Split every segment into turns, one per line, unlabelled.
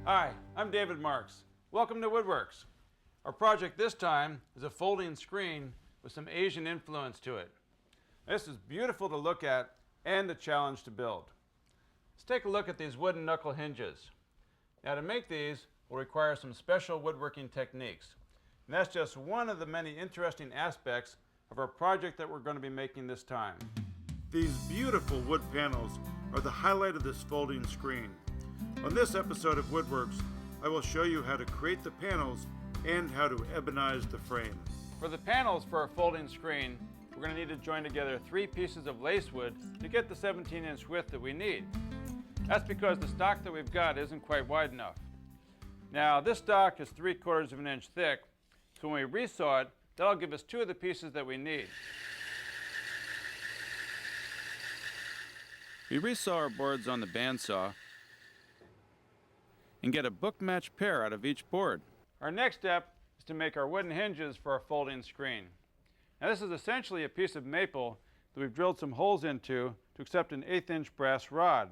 Hi, I'm David Marks. Welcome to WoodWorks. Our project this time is a folding screen with some Asian influence to it. This is beautiful to look at and a challenge to build. Let's take a look at these wooden knuckle hinges. Now to make these, we'll require some special woodworking techniques. And that's just one of the many interesting aspects of our project that we're going to be making this time.
These beautiful wood panels are the highlight of this folding screen. On this episode of WoodWorks, I will show you how to create the panels and how to ebonize the frame.
For the panels for our folding screen, we're going to need to join together 3 pieces of lace wood to get the 17-inch width that we need. That's because the stock that we've got isn't quite wide enough. Now this stock is 3/4 of an inch thick, so when we resaw it, that'll give us 2 of the pieces that we need. We resaw our boards on the bandsaw and get a book-matched pair out of each board. Our next step is to make our wooden hinges for our folding screen. Now this is essentially a piece of maple that we've drilled some holes into to accept an 1/8-inch brass rod.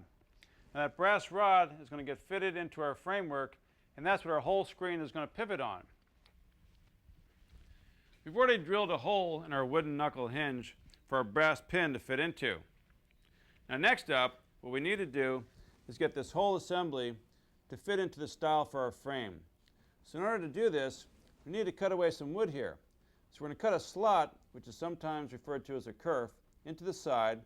Now that brass rod is going to get fitted into our framework, and that's what our whole screen is going to pivot on. We've already drilled a hole in our wooden knuckle hinge for our brass pin to fit into. Now next up, what we need to do is get this whole assembly to fit into the style for our frame. So in order to do this, we need to cut away some wood here. So we're going to cut a slot, which is sometimes referred to as a kerf, into the side,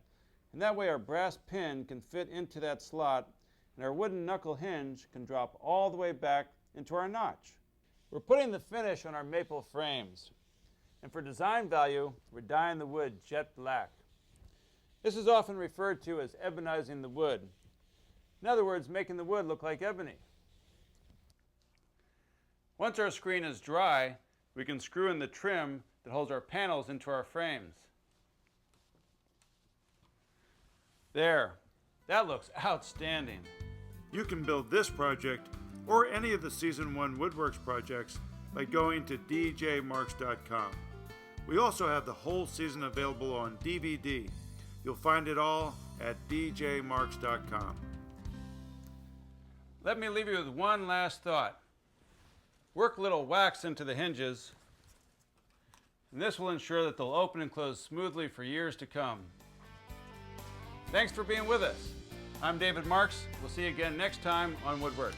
and that way our brass pin can fit into that slot and our wooden knuckle hinge can drop all the way back into our notch. We're putting the finish on our maple frames, and for design value, we're dyeing the wood jet black. This is often referred to as ebonizing the wood. In other words, making the wood look like ebony. Once our screen is dry, we can screw in the trim that holds our panels into our frames. There, that looks outstanding.
You can build this project or any of the Season 1 WoodWorks projects by going to djmarks.com. We also have the whole season available on DVD. You'll find it all at djmarks.com.
Let me leave you with one last thought. Work a little wax into the hinges, and this will ensure that they'll open and close smoothly for years to come. Thanks for being with us. I'm David Marks. We'll see you again next time on WoodWorks.